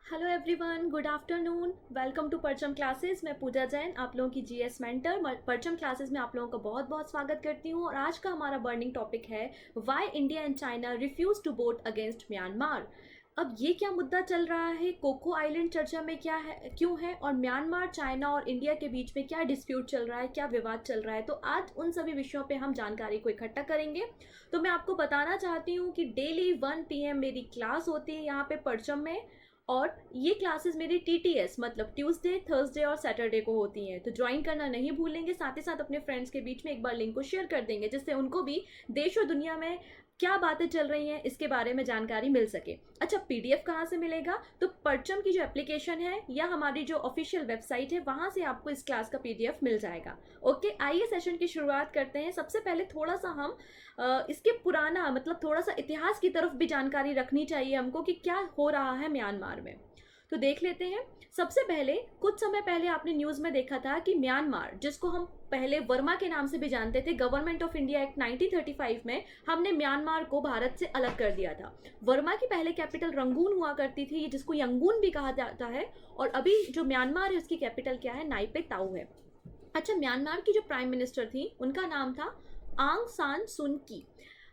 Hello everyone, good afternoon. Welcome to Parcham classes. मैं पूजा जैन, आप लोगों की जीएस मेंटर। परचम क्लासेस में आप लोगों का बहुत बहुत स्वागत करती हूँ। और आज का हमारा बर्निंग टॉपिक है why India and China refuse to vote against Myanmar. अब ये क्या मुद्दा चल रहा है, कोको आइलैंड चर्चा में क्या है, क्यों है, और म्यांमार, चाइना और इंडिया के बीच में क्या डिस्प्यूट चल रहा है, क्या विवाद चल रहा है। तो आज उन सभी विषयों पे हम जानकारी को इकट्ठा करेंगे। तो मैं आपको बताना चाहती हूँ कि डेली 1 PM मेरी क्लास होती है यहाँ पे परचम में। और ये क्लासेस मेरी टीटीएस मतलब ट्यूसडे, थर्सडे और सैटरडे को होती हैं। तो ज्वाइन करना नहीं भूलेंगे। साथ ही साथ अपने फ्रेंड्स के बीच में एक बार लिंक को शेयर कर देंगे, जिससे उनको भी देश और दुनिया में क्या बातें चल रही हैं इसके बारे में जानकारी मिल सके। अच्छा, पीडीएफ कहाँ से मिलेगा? तो परचम की जो एप्लीकेशन है या हमारी जो ऑफिशियल वेबसाइट है, वहाँ से आपको इस क्लास का पीडीएफ मिल जाएगा। ओके, आइए सेशन की शुरुआत करते हैं। सबसे पहले थोड़ा सा हम इसके पुराना मतलब थोड़ा सा इतिहास की तरफ भी जानकारी रखनी चाहिए हमको कि क्या हो रहा है म्यांमार में। तो देख लेते हैं। सबसे पहले कुछ समय पहले आपने न्यूज में देखा था कि म्यांमार, जिसको हम पहले वर्मा के नाम से भी जानते थे, गवर्नमेंट ऑफ इंडिया एक्ट 1935 में हमने म्यांमार को भारत से अलग कर दिया था। वर्मा की पहले कैपिटल रंगून हुआ करती थी, जिसको यंगून भी कहा जाता है। और अभी जो म्यांमार है उसकी कैपिटल क्या है? नाइपे ताऊ है। अच्छा, म्यांमार की जो प्राइम मिनिस्टर थी उनका नाम था आंग सान सुन की।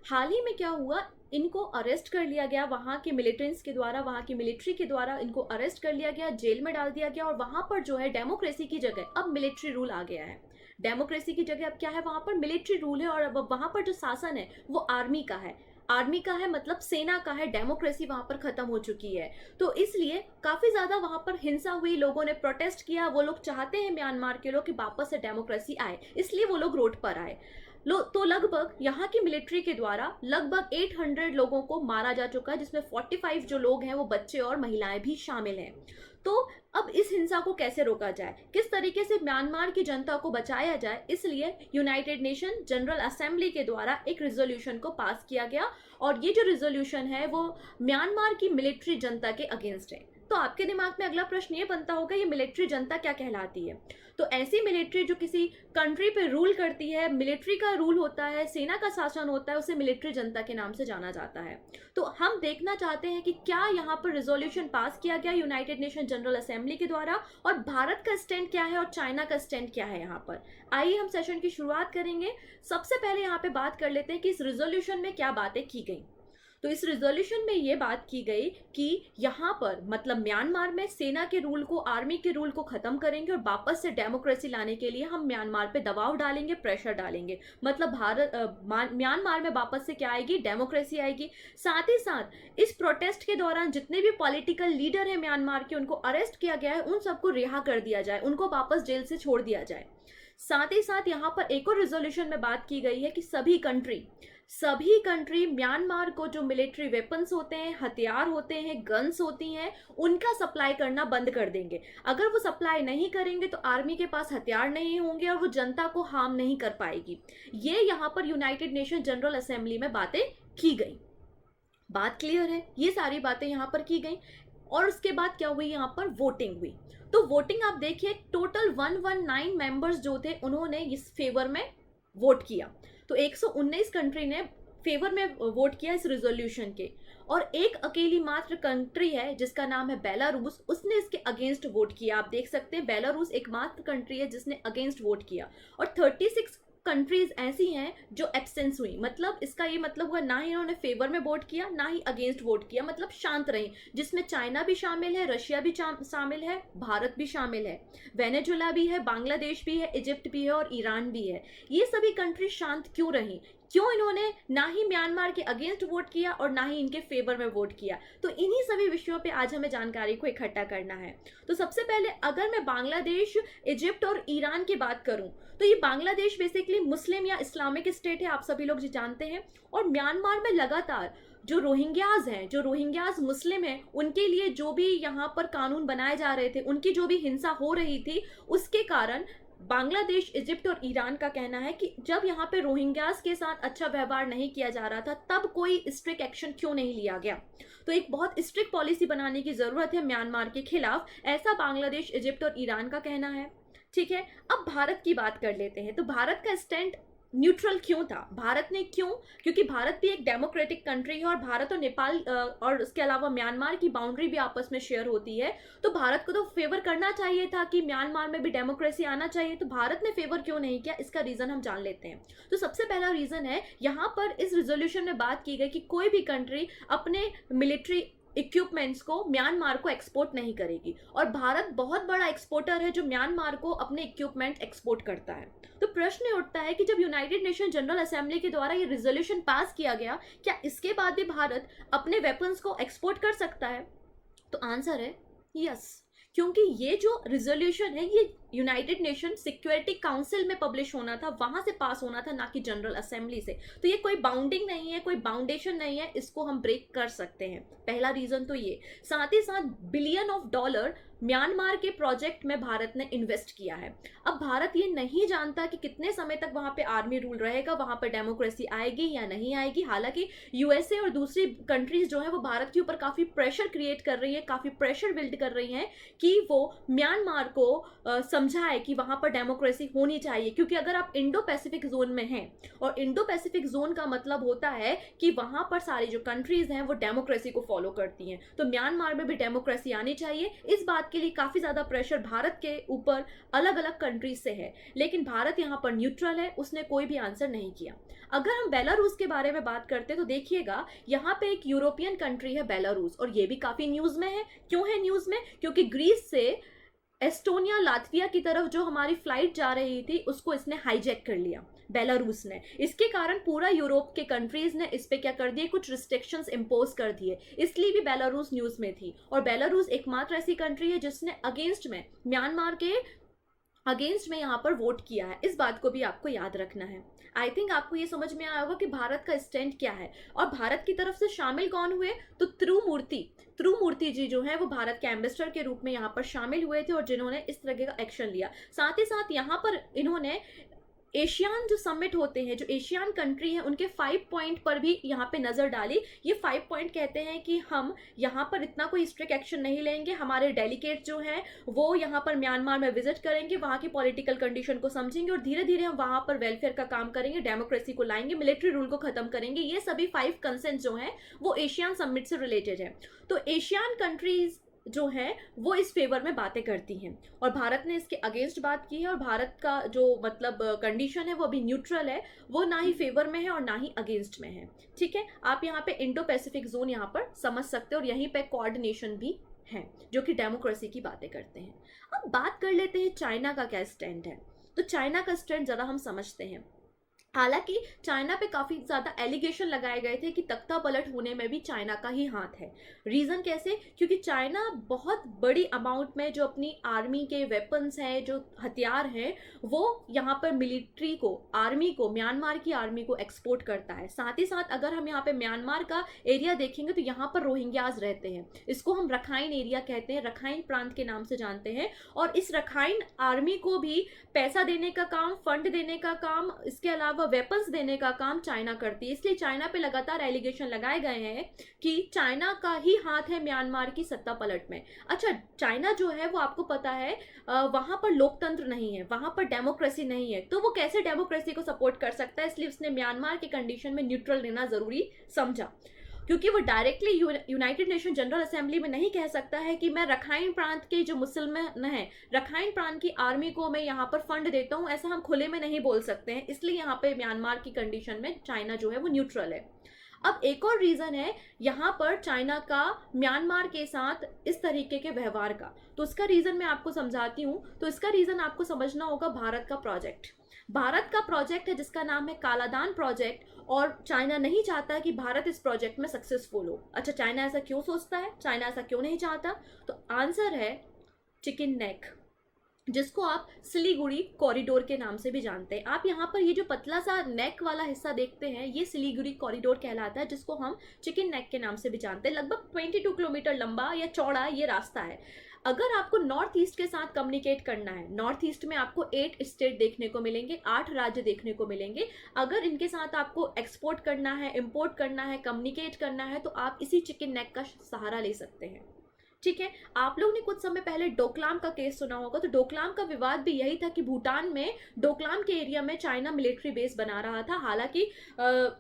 हाल ही में क्या हुआ, इनको अरेस्ट कर लिया गया वहां के मिलिटेंट्स के द्वारा, वहां की मिलिट्री के द्वारा इनको अरेस्ट कर लिया गया, जेल में डाल दिया गया। और वहां पर जो है डेमोक्रेसी की जगह अब मिलिट्री रूल आ गया है। डेमोक्रेसी की जगह अब क्या है, वहां पर मिलिट्री रूल है। और अब वहां पर जो शासन है वो आर्मी का है। आर्मी का है मतलब सेना का है। डेमोक्रेसी वहां पर खत्म हो चुकी है। तो इसलिए काफी ज्यादा वहां पर हिंसा हुई, लोगों ने प्रोटेस्ट किया। वो लोग चाहते हैं म्यांमार के लोग कि वापस से डेमोक्रेसी आए, इसलिए वो लोग रोड पर आए। तो लगभग यहाँ की मिलिट्री के द्वारा लगभग 800 लोगों को मारा जा चुका है, जिसमें 45 जो लोग हैं वो बच्चे और महिलाएं भी शामिल हैं। तो अब इस हिंसा को कैसे रोका जाए, किस तरीके से म्यांमार की जनता को बचाया जाए, इसलिए यूनाइटेड नेशन जनरल असेंबली के द्वारा एक रिजोल्यूशन को पास किया गया। और ये जो रिजोल्यूशन है वो म्यांमार की मिलिट्री जनता के अगेंस्ट है। तो आपके दिमाग में अगला प्रश्न ये बनता होगा, ये मिलिट्री जनता क्या कहलाती है? तो ऐसी मिलिट्री जो किसी कंट्री पे रूल करती है, मिलिट्री का रूल होता है, सेना का शासन होता है, उसे मिलिट्री जनता के नाम से जाना जाता है। तो हम देखना चाहते हैं कि क्या यहाँ पर रिजोल्यूशन पास किया गया यूनाइटेड नेशन जनरल असेंबली के द्वारा, और भारत का स्टैंड क्या है और चाइना का स्टैंड क्या है यहाँ पर। आइए हम सेशन की शुरुआत करेंगे। सबसे पहले यहाँ पे बात कर लेते हैं कि इस रिजोल्यूशन में क्या बातें की गई। तो इस रिजोल्यूशन में ये बात की गई कि यहाँ पर मतलब म्यांमार में सेना के रूल को, आर्मी के रूल को खत्म करेंगे और वापस से डेमोक्रेसी लाने के लिए हम म्यांमार पे दबाव डालेंगे, प्रेशर डालेंगे। मतलब म्यांमार में वापस से क्या आएगी? डेमोक्रेसी आएगी। साथ ही साथ इस प्रोटेस्ट के दौरान जितने भी पॉलिटिकल लीडर है म्यांमार के, उनको अरेस्ट किया गया है, उन सबको रिहा कर दिया जाए, उनको वापस जेल से छोड़ दिया जाए। साथ ही साथ यहाँ पर एक और रिजोल्यूशन में बात की गई है कि सभी कंट्री म्यांमार को जो मिलिट्री वेपन्स होते हैं, हथियार होते हैं, गन्स होती हैं, उनका सप्लाई करना बंद कर देंगे। अगर वो सप्लाई नहीं करेंगे तो आर्मी के पास हथियार नहीं होंगे और वो जनता को हार्म नहीं कर पाएगी। ये यहाँ पर यूनाइटेड नेशन जनरल असेंबली में बातें की गई। बात क्लियर है? ये सारी बातें यहाँ पर की गई। और उसके बाद क्या हुई, यहाँ पर वोटिंग हुई। तो वोटिंग आप देखिए, टोटल 119 मेंबर्स जो थे उन्होंने इस फेवर में वोट किया। तो 119 कंट्री ने फेवर में वोट किया इस रिजोल्यूशन के। और एक अकेली मात्र कंट्री है जिसका नाम है बेलारूस, उसने इसके अगेंस्ट वोट किया। आप देख सकते हैं बेलारूस एकमात्र कंट्री है जिसने अगेंस्ट वोट किया। और 36 कंट्रीज ऐसी हैं जो एब्सेंस हुई। मतलब इसका ये मतलब हुआ, ना ही इन्होंने फेवर में वोट किया ना ही अगेंस्ट वोट किया, मतलब शांत रही। जिसमें चाइना भी शामिल है, रशिया भी शामिल है, भारत भी शामिल है, वेनेजुला भी है, बांग्लादेश भी है, इजिप्ट भी है और ईरान भी है। ये सभी कंट्री शांत क्यों रही? क्यों इन्होंने ना ही म्यांमार के अगेंस्ट वोट किया और ना ही इनके फेवर में वोट किया? तो इन्हीं सभी विषयों पे आज हमें जानकारी को इकट्ठा करना है। तो सबसे पहले अगर मैं बांग्लादेश, इजिप्ट और ईरान की बात करूं, तो ये बांग्लादेश बेसिकली मुस्लिम या इस्लामिक स्टेट है, आप सभी लोग जो जानते हैं। और म्यांमार में लगातार जो रोहिंग्याज मुस्लिम हैं, उनके लिए जो भी यहाँ पर कानून बनाए जा रहे थे, उनकी जो भी हिंसा हो रही थी, उसके कारण बांग्लादेश, इजिप्ट और ईरान का कहना है कि जब यहाँ पे रोहिंग्यास के साथ अच्छा व्यवहार नहीं किया जा रहा था, तब कोई स्ट्रिक्ट एक्शन क्यों नहीं लिया गया। तो एक बहुत स्ट्रिक्ट पॉलिसी बनाने की जरूरत है म्यांमार के खिलाफ, ऐसा बांग्लादेश, इजिप्ट और ईरान का कहना है। ठीक है, अब भारत की बात कर लेते हैं। तो भारत का स्टैंड न्यूट्रल क्यों था, भारत ने क्यों, क्योंकि भारत भी एक डेमोक्रेटिक कंट्री है और भारत और नेपाल और उसके अलावा म्यांमार की बाउंड्री भी आपस में शेयर होती है, तो भारत को तो फेवर करना चाहिए था कि म्यांमार में भी डेमोक्रेसी आना चाहिए, तो भारत ने फेवर क्यों नहीं किया, इसका रीजन हम जान लेते हैं। तो सबसे पहला रीजन है, यहाँ पर इस रिजोल्यूशन में बात की गई कि कोई भी कंट्री अपने मिलिट्री इक्विपमेंट्स को म्यांमार को एक्सपोर्ट नहीं करेगी, और भारत बहुत बड़ा एक्सपोर्टर है जो म्यांमार को अपने इक्विपमेंट एक्सपोर्ट करता है। तो प्रश्न उठता है कि जब यूनाइटेड नेशन जनरल असेंबली के द्वारा ये रिजोल्यूशन पास किया गया, क्या इसके बाद भी भारत अपने वेपन्स को एक्सपोर्ट कर सकता है? तो आंसर है यस, क्योंकि ये जो रिजोल्यूशन है ये यूनाइटेड नेशन सिक्योरिटी काउंसिल में पब्लिश होना था, वहां से पास होना था, ना कि जनरल असेंबली से। तो ये कोई बाउंडिंग नहीं है, कोई बाउंडेशन नहीं है, इसको हम ब्रेक कर सकते हैं। पहला रीजन तो ये। साथ ही साथ बिलियन ऑफ डॉलर म्यांमार के प्रोजेक्ट में भारत ने इन्वेस्ट किया है। अब भारत ये नहीं जानता कि कितने समय तक वहां पे आर्मी रूल रहेगा, वहां पर डेमोक्रेसी आएगी या नहीं आएगी। हालांकि यूएसए और दूसरी कंट्रीज जो है वो भारत के ऊपर काफी प्रेशर क्रिएट कर रही है, काफी प्रेशर बिल्ड कर रही है कि वो म्यांमार को समझाए कि वहां पर डेमोक्रेसी होनी चाहिए, क्योंकि अगर आप इंडो पैसिफिक जोन में हैं, और इंडो पैसिफिक जोन का मतलब होता है कि वहां पर सारी जो कंट्रीज हैं वो डेमोक्रेसी को फॉलो करती हैं, तो म्यांमार में भी डेमोक्रेसी आनी चाहिए। इस बात के लिए काफी ज्यादा प्रेशर भारत के ऊपर अलग अलग कंट्रीज से है, लेकिन भारत यहाँ पर न्यूट्रल है, उसने कोई भी आंसर नहीं किया। अगर हम बेलारूस के बारे में बात करते हैं तो देखिएगा, यहाँ पे एक यूरोपियन कंट्री है बेलारूस, और ये भी काफी न्यूज में है। क्यों है न्यूज में? क्योंकि ग्रीस से एस्टोनिया लातविया की तरफ जो हमारी फ्लाइट जा रही थी उसको इसने हाईजैक कर लिया बेलारूस ने। इसके कारण पूरा यूरोप के कंट्रीज ने इस पे क्या कर दिए, कुछ रिस्ट्रिक्शंस इंपोज कर दिए, इसलिए भी बेलारूस न्यूज में थी। और बेलारूस एकमात्र ऐसी कंट्री है जिसने अगेंस्ट में, म्यांमार के अगेंस्ट में यहाँ पर वोट किया है। इस बात को भी आपको याद रखना है। आई थिंक आपको ये समझ में आया होगा कि भारत का स्टैंड क्या है। और भारत की तरफ से शामिल कौन हुए, तो त्रुमूर्ति जी जो है वो भारत के एम्बेसडर के रूप में यहाँ पर शामिल हुए थे, और जिन्होंने इस तरह का एक्शन लिया। साथ ही साथ यहाँ पर इन्होंने एशियान जो समिट होते हैं, जो एशियान कंट्री है, उनके 5 पॉइंट पर भी यहाँ पे नजर डाली। ये 5 पॉइंट कहते हैं कि हम यहाँ पर इतना कोई स्ट्रिक्ट एक्शन नहीं लेंगे, हमारे डेलीगेट जो हैं वो यहाँ पर म्यांमार में विजिट करेंगे, वहाँ की पॉलिटिकल कंडीशन को समझेंगे, और धीरे धीरे हम वहाँ पर वेलफेयर का काम करेंगे, डेमोक्रेसी को लाएंगे, मिलिट्री रूल को खत्म करेंगे। ये सभी 5 कंसेंट जो हैं वो एशियान समिट से रिलेटेड है। तो एशियान कंट्रीज जो है वो इस फेवर में बातें करती हैं, और भारत ने इसके अगेंस्ट बात की है। और भारत का जो मतलब कंडीशन है वो अभी न्यूट्रल है, वो ना ही फेवर में है और ना ही अगेंस्ट में है। ठीक है, आप यहाँ पे इंडो पैसिफिक जोन यहाँ पर समझ सकते हो, और यहीं पे कोऑर्डिनेशन भी है जो कि डेमोक्रेसी की बातें करते हैं। अब बात कर लेते हैं चाइना का क्या स्टैंड है। तो चाइना का स्टैंड जरा हम समझते हैं। हालांकि चाइना पे काफी ज्यादा एलिगेशन लगाए गए थे कि तख्ता पलट होने में भी चाइना का ही हाथ है। रीजन कैसे? क्योंकि चाइना बहुत बड़ी अमाउंट में जो अपनी आर्मी के वेपन्स हैं, जो हथियार हैं, वो यहाँ पर मिलिट्री को, आर्मी को, म्यांमार की आर्मी को एक्सपोर्ट करता है। साथ ही साथ अगर हम यहाँ पे म्यांमार का एरिया देखेंगे तो यहाँ पर रोहिंग्याज रहते हैं, इसको हम रखाइन एरिया कहते हैं, रखाइन प्रांत के नाम से जानते हैं। और इस रखाइन आर्मी को भी पैसा देने का काम, फंड देने का काम, इसके अलावा वेपन्स देने का काम चाइना करती है। इसलिए चाइना पे लगातार एलिगेशन लगाए गए हैं कि चाइना का ही हाथ है म्यांमार की सत्ता पलट में। अच्छा, चाइना जो है वो आपको पता है वहां पर लोकतंत्र नहीं है, वहां पर डेमोक्रेसी नहीं है, तो वो कैसे डेमोक्रेसी को सपोर्ट कर सकता है? इसलिए उसने म्यांमार की कंडीशन में न्यूट्रल रहना जरूरी समझा, क्योंकि वो directly United nation general assembly में नहीं कह सकता है कि मैं रखाइन प्रांत के जो मुसलमान हैं, रखाइन प्रांत की आर्मी को मैं यहाँ पर फंड देता हूँ, ऐसा हम खुले में नहीं बोल सकते हैं। इसलिए यहाँ पे म्यांमार की कंडीशन में चाइना जो है वो न्यूट्रल है। अब एक और रीजन है यहाँ पर चाइना का म्यांमार के साथ इस तरीके के व्यवहार का, तो उसका रीजन मैं आपको समझाती हूँ। तो इसका रीजन आपको समझना होगा भारत का प्रोजेक्ट। भारत का प्रोजेक्ट है जिसका नाम है कालादान प्रोजेक्ट, और चाइना नहीं चाहता कि भारत इस प्रोजेक्ट में सक्सेसफुल हो। अच्छा, चाइना ऐसा क्यों सोचता है, चाइना ऐसा क्यों नहीं चाहता? तो आंसर है चिकन नेक, जिसको आप सिलीगुड़ी कॉरिडोर के नाम से भी जानते हैं। आप यहाँ पर ये जो पतला सा नेक वाला हिस्सा देखते हैं, ये सिलीगुड़ी कॉरिडोर कहलाता है, जिसको हम चिकन नेक के नाम से भी जानते हैं। लगभग 22 किलोमीटर लंबा या चौड़ा ये रास्ता है। अगर आपको नॉर्थ ईस्ट के साथ कम्युनिकेट करना है, नॉर्थ ईस्ट में आपको 8 स्टेट देखने को मिलेंगे, 8 राज्य देखने को मिलेंगे। अगर इनके साथ आपको एक्सपोर्ट करना है, इंपोर्ट करना है, कम्युनिकेट करना है, तो आप इसी चिकन नेक का सहारा ले सकते हैं। ठीक है। आप लोग ने कुछ समय पहले डोकलाम का केस सुना होगा, तो डोकलाम का विवाद भी यही था कि भूटान में डोकलाम के एरिया में चाइना मिलिट्री बेस बना रहा था। हालांकि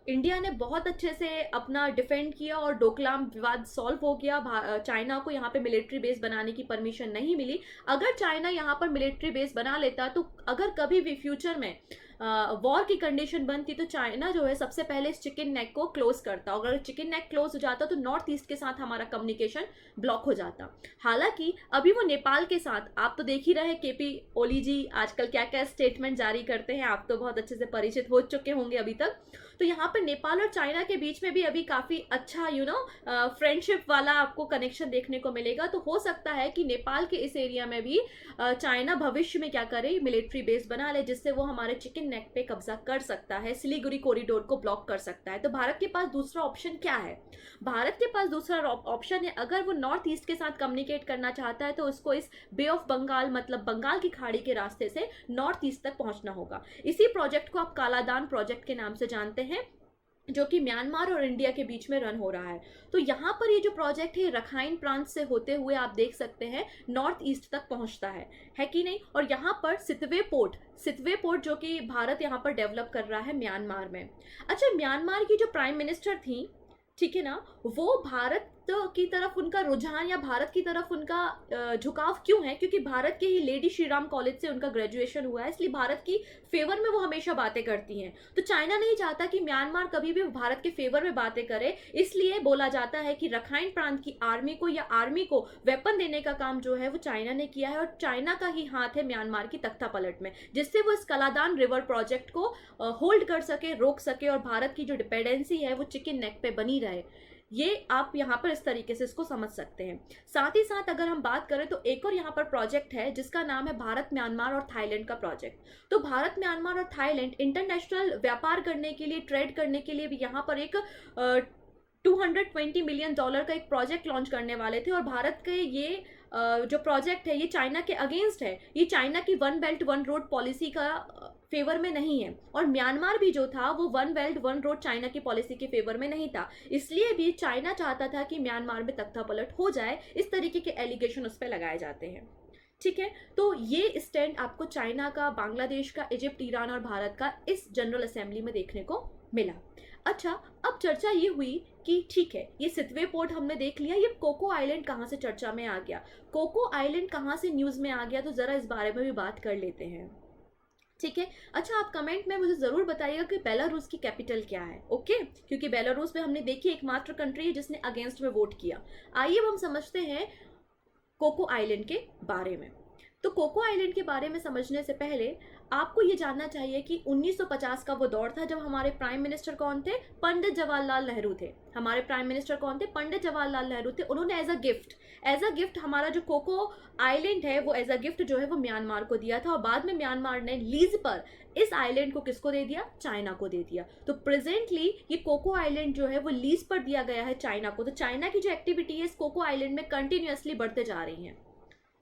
इंडिया ने बहुत अच्छे से अपना डिफेंड किया और डोकलाम विवाद सॉल्व हो गया। चाइना को यहाँ पे मिलिट्री बेस बनाने की परमिशन नहीं मिली। अगर चाइना यहाँ पर मिलिट्री बेस बना लेता तो अगर कभी भी फ्यूचर में वॉर की कंडीशन बनती तो चाइना जो है सबसे पहले इस चिकन नेक को क्लोज करता। अगर चिकन नेक क्लोज हो जाता तो नॉर्थ ईस्ट के साथ हमारा कम्युनिकेशन ब्लॉक हो जाता। हालांकि अभी वो नेपाल के साथ, आप तो देख ही रहे केपी ओली जी आजकल क्या क्या स्टेटमेंट जारी करते हैं, आप तो बहुत अच्छे से परिचित हो चुके होंगे अभी तक। तो यहाँ पर नेपाल और चाइना के बीच में भी अभी काफी अच्छा फ्रेंडशिप वाला आपको कनेक्शन देखने को मिलेगा। तो हो सकता है कि नेपाल के इस एरिया में भी चाइना भविष्य में क्या करे, मिलिट्री बेस बना ले, जिससे वो हमारे चिकन नेक पे कब्जा कर सकता है, सिलीगुड़ी कॉरिडोर को ब्लॉक कर सकता है। तो भारत के पास दूसरा ऑप्शन क्या है? भारत के पास दूसरा ऑप्शन है, अगर वो नॉर्थ ईस्ट के साथ कम्युनिकेट करना चाहता है तो उसको इस बे ऑफ बंगाल मतलब बंगाल की खाड़ी के रास्ते से नॉर्थ ईस्ट तक पहुंचना होगा। इसी प्रोजेक्ट को आप कालादान प्रोजेक्ट के नाम से जानते हैं, जो कि म्यांमार और इंडिया के बीच में रन हो रहा है। तो यहाँ पर ये जो प्रोजेक्ट है रखाइन प्रांत से होते हुए आप देख सकते हैं नॉर्थ ईस्ट तक पहुँचता है कि नहीं। और यहाँ पर सितवे पोर्ट जो कि भारत यहाँ पर डेवलप कर रहा है म्यांमार में। अच्छा, म्यांमार की जो प्राइम मिनिस्टर थी, ठीक है ना, वो भारत की तरफ उनका रुझान या भारत की तरफ उनका झुकाव क्यों है? क्योंकि भारत के ही लेडी श्रीराम कॉलेज से उनका ग्रेजुएशन हुआ है, इसलिए भारत की फेवर में वो हमेशा बातें करती हैं। तो चाइना नहीं चाहता कि म्यांमार कभी भी भारत के फेवर में बातें करे, इसलिए बोला जाता है कि रखाइन प्रांत की आर्मी को वेपन देने का काम जो है वो चाइना ने किया है, और चाइना का ही हाथ है म्यांमार की तख्ता पलट में, जिससे वो इस कलादान रिवर प्रोजेक्ट को होल्ड कर सके, रोक सके, और भारत की जो डिपेंडेंसी है वो चिकन नेक पे बनी रहे। ये आप यहाँ पर इस तरीके से इसको समझ सकते हैं। साथ ही साथ अगर हम बात करें तो एक और यहाँ पर प्रोजेक्ट है जिसका नाम है भारत म्यांमार और थाईलैंड का प्रोजेक्ट। तो भारत म्यांमार और थाईलैंड इंटरनेशनल व्यापार करने के लिए, ट्रेड करने के लिए भी यहाँ पर एक $220 मिलियन का एक प्रोजेक्ट लॉन्च करने वाले थे। और भारत के ये जो प्रोजेक्ट है ये चाइना के अगेंस्ट है, ये चाइना की one belt one road policy का फेवर में नहीं है। और म्यांमार भी जो था वो one belt one road China की पॉलिसी के फेवर में नहीं था, इसलिए भी चाइना चाहता था कि म्यांमार में तख्ता पलट हो जाए। इस तरीके के एलिगेशन उस पर लगाए जाते हैं, ठीक है। तो ये स्टैंड आपको चाइना का, बांग्लादेश का, इजिप्ट, ईरान और भारत का इस जनरल असेंबली में देखने को मिला। अच्छा, अब चर्चा ये हुई कि ठीक है, ये सितवे पोर्ट हमने देख लिया, ये कोको आइलैंड कहाँ से चर्चा में आ गया, कोको आइलैंड कहाँ से न्यूज़ में आ गया, तो ज़रा इस बारे में भी बात कर लेते हैं, ठीक है। अच्छा, आप कमेंट में मुझे ज़रूर बताइएगा कि बेलारूस की कैपिटल क्या है, ओके, क्योंकि बेलारूस में हमने देखी एकमात्र कंट्री है जिसने अगेंस्ट में वोट किया। आइए अब हम समझते हैं कोको आइलैंड के बारे में। तो कोको आइलैंड के बारे में समझने से पहले आपको ये जानना चाहिए कि 1950 का वो दौर था जब हमारे प्राइम मिनिस्टर कौन थे? पंडित जवाहरलाल नेहरू थे। हमारे प्राइम मिनिस्टर कौन थे? पंडित जवाहरलाल नेहरू थे। उन्होंने एज अ गिफ्ट हमारा जो कोको आइलैंड है वो एज अ गिफ्ट जो है वो म्यांमार को दिया था, और बाद में म्यांमार ने लीज पर इस आइलैंड को किसको दे दिया? चाइना को दे दिया। तो प्रेजेंटली ये कोको आइलैंड जो है वो लीज पर दिया गया है चाइना को। तो चाइना की जो एक्टिविटी है इस कोको आइलैंड में कंटिन्यूअसली बढ़ते जा रही है,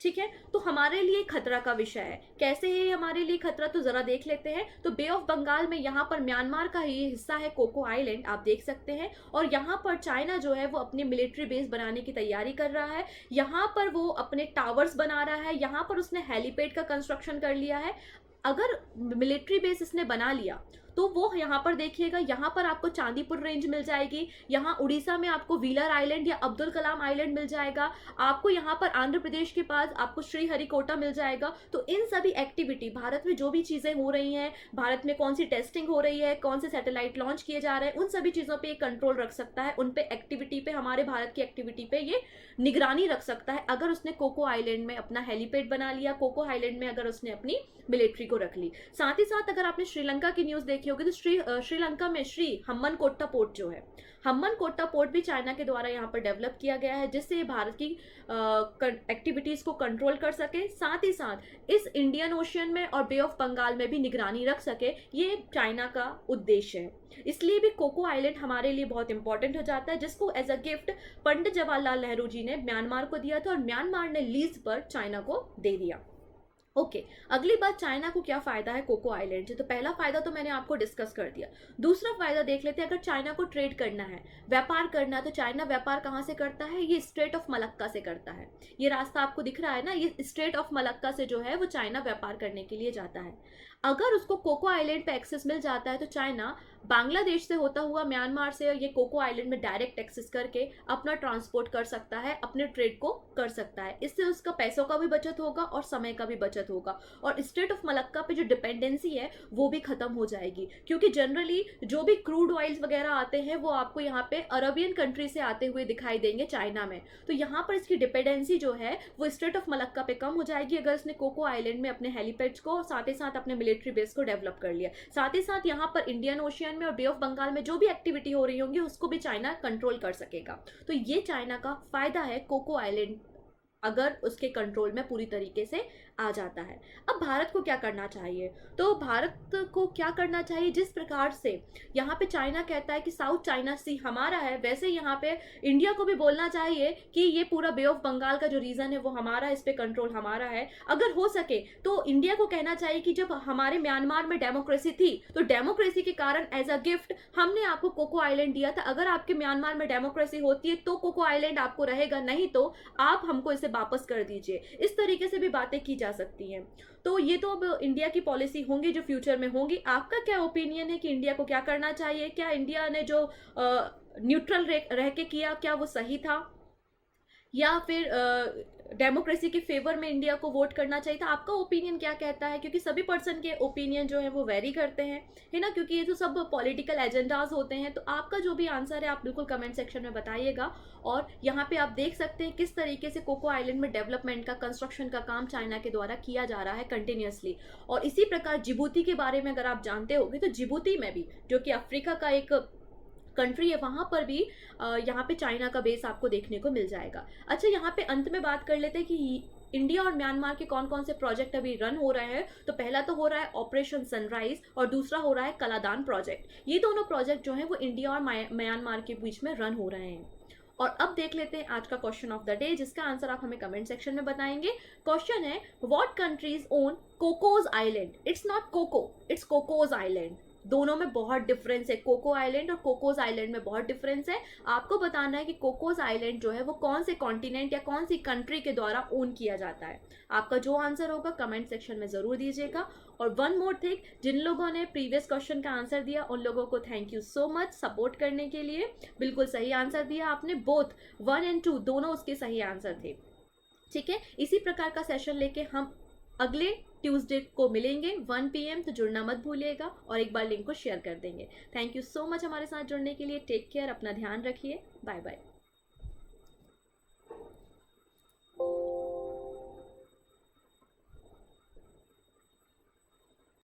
ठीक है। तो हमारे लिए खतरा का विषय है। कैसे है हमारे लिए खतरा, तो जरा देख लेते हैं। तो बे ऑफ बंगाल में यहाँ पर म्यांमार का ही हिस्सा है कोको आइलैंड, आप देख सकते हैं। और यहाँ पर चाइना जो है वो अपनी मिलिट्री बेस बनाने की तैयारी कर रहा है। यहाँ पर वो अपने टावर्स बना रहा है, यहाँ पर उसने हेलीपैड का कंस्ट्रक्शन कर लिया है। अगर मिलिट्री बेस इसने बना लिया तो वो यहाँ पर देखिएगा, यहाँ पर आपको चांदीपुर रेंज मिल जाएगी, यहाँ उड़ीसा में आपको व्हीलर आइलैंड या अब्दुल कलाम आइलैंड मिल जाएगा, आपको यहाँ पर आंध्र प्रदेश के पास आपको श्रीहरिकोटा मिल जाएगा। तो इन सभी एक्टिविटी, भारत में जो भी चीज़ें हो रही हैं, भारत में कौन सी टेस्टिंग हो रही है, कौन से सैटेलाइट लॉन्च किए जा रहे हैं, उन सभी चीज़ों पर कंट्रोल रख सकता है, उन पे एक्टिविटी पे, हमारे भारत की एक्टिविटी पे ये निगरानी रख सकता है। अगर उसने कोको आइलैंड में अपना हेलीपैड बना लिया, कोको आइलैंड में अगर उसने अपनी मिलिट्री को रख ली। साथ ही साथ अगर आपने श्रीलंका की न्यूज़ देखी होगी तो श्रीलंका में श्री हम्मनकोट्टा पोर्ट जो है, हम्मनकोट्टा पोर्ट भी चाइना के द्वारा यहाँ पर डेवलप किया गया है, जिससे भारत की एक्टिविटीज को कंट्रोल कर सके, साथ ही साथ इस इंडियन ओशियन में और बे ऑफ बंगाल में भी निगरानी रख सके। ये चाइना का उद्देश्य है। इसलिए भी कोको आइलैंड हमारे लिए बहुत इंपॉर्टेंट हो जाता है, जिसको as a gift Pandit Jawaharlal Nehru ji ने म्यांमार को दिया था, और म्यांमार ने लीज पर चाइना को दे दिया। ओके अगली बात, चाइना को क्या फायदा है कोको आइलैंड से। तो पहला फायदा तो मैंने आपको डिस्कस कर दिया। दूसरा फायदा देख लेते हैं, अगर चाइना को ट्रेड करना है, व्यापार करना है, तो चाइना व्यापार कहाँ से करता है, ये स्ट्रेट ऑफ मलक्का से करता है। ये रास्ता आपको दिख रहा है ना, ये स्ट्रेट ऑफ मलक्का से जो है वो चाइना व्यापार करने के लिए जाता है। अगर उसको कोको आइलैंड पे एक्सेस मिल जाता है तो चाइना बांग्लादेश से होता हुआ म्यांमार से ये कोको आइलैंड में डायरेक्ट एक्सेस करके अपना ट्रांसपोर्ट कर सकता है, अपने ट्रेड को कर सकता है। इससे उसका पैसों का भी बचत होगा और समय का भी बचत होगा, और स्टेट ऑफ मलक्का पे जो डिपेंडेंसी है वो भी खत्म हो जाएगी, क्योंकि जनरली जो भी क्रूड ऑयल्स वगैरह आते हैं वो आपको यहाँ पे अरबियन कंट्री से आते हुए दिखाई देंगे चाइना में। तो यहाँ पर इसकी डिपेंडेंसी जो है वो स्टेट ऑफ मलक्का पे कम हो जाएगी, अगर इसने कोको आइलैंड में अपने हेलीपैड्स को साथ ही साथ अपने मिलिट्री बेस को डेवलप कर लिया। साथ ही साथ यहाँ पर इंडियन ओशियन में और बे ऑफ बंगाल में जो भी एक्टिविटी हो रही होंगी उसको भी चाइना कंट्रोल कर सकेगा। तो ये चाइना का फायदा है कोको आइलैंड अगर उसके कंट्रोल में पूरी तरीके से आ जाता है। अब भारत को क्या करना चाहिए, तो भारत को क्या करना चाहिए, जिस प्रकार से यहाँ पे चाइना कहता है कि साउथ चाइना सी हमारा है, वैसे यहाँ पे इंडिया को भी बोलना चाहिए कि ये पूरा बे ऑफ बंगाल का जो रीजन है वो हमारा, इस पे कंट्रोल हमारा है। अगर हो सके तो इंडिया को कहना चाहिए कि जब हमारे म्यांमार में डेमोक्रेसी थी तो डेमोक्रेसी के कारण एज अ गिफ्ट हमने आपको कोको आइलैंड दिया था, अगर आपके म्यांमार में डेमोक्रेसी होती है तो कोको आइलैंड आपको रहेगा, नहीं तो आप हमको इसे वापस कर दीजिए। इस तरीके से भी बातें की जा सकती हैं। तो ये तो अब इंडिया की पॉलिसी होंगी जो फ्यूचर में होंगी। आपका क्या ओपिनियन है कि इंडिया को क्या करना चाहिए, क्या इंडिया ने जो न्यूट्रल रह के किया क्या वो सही था, या फिर डेमोक्रेसी के फेवर में इंडिया को वोट करना चाहिए था? आपका ओपिनियन क्या कहता है, क्योंकि सभी पर्सन के ओपिनियन जो है वो वेरी करते हैं, है ना, क्योंकि ये तो सब पॉलिटिकल एजेंडाज होते हैं। तो आपका जो भी आंसर है आप बिल्कुल कमेंट सेक्शन में बताइएगा। और यहाँ पे आप देख सकते हैं किस तरीके से कोको आइलैंड में डेवलपमेंट का, कंस्ट्रक्शन का काम चाइना के द्वारा किया जा रहा है कंटिन्यूसली। और इसी प्रकार जिबूती के बारे में अगर आप जानते होंगे तो जिबूती में भी, जो कि अफ्रीका का एक कंट्री है, वहां पर भी यहाँ पे चाइना का बेस आपको देखने को मिल जाएगा। अच्छा, यहाँ पे अंत में बात कर लेते हैं कि इंडिया और म्यांमार के कौन कौन से प्रोजेक्ट अभी रन हो रहे हैं। तो पहला तो हो रहा है ऑपरेशन सनराइज और दूसरा हो रहा है कलादान प्रोजेक्ट। ये दोनों प्रोजेक्ट जो है वो इंडिया और म्यांमार के बीच में रन हो रहे हैं। और अब देख लेते हैं आज का क्वेश्चन ऑफ द डे, जिसका आंसर आप हमें कमेंट सेक्शन में बताएंगे। क्वेश्चन है, what countries own Cocos Island? It's not Coco, it's Cocos Island. दोनों में बहुत डिफरेंस है, कोको आइलैंड और कोकोज आइलैंड में बहुत डिफरेंस है। आपको बताना है कि कोकोज आइलैंड जो है वो कौन से कॉन्टिनेंट या कौन सी कंट्री के द्वारा ओन किया जाता है। आपका जो आंसर होगा कमेंट सेक्शन में जरूर दीजिएगा। और वन मोर थिंग, जिन लोगों ने प्रीवियस क्वेश्चन का आंसर दिया उन लोगों को thank you so much support करने के लिए। बिल्कुल सही आंसर दिया आपने, बोथ 1 और 2 दोनों उसके सही आंसर थे। ठीक है, इसी प्रकार का सेशन लेके हम अगले ट्यूसडे को मिलेंगे 1 PM, तो जुड़ना मत भूलिएगा और एक बार लिंक को शेयर कर देंगे। थैंक यू सो मच हमारे साथ जुड़ने के लिए। टेक केयर, अपना ध्यान रखिए, बाय बाय।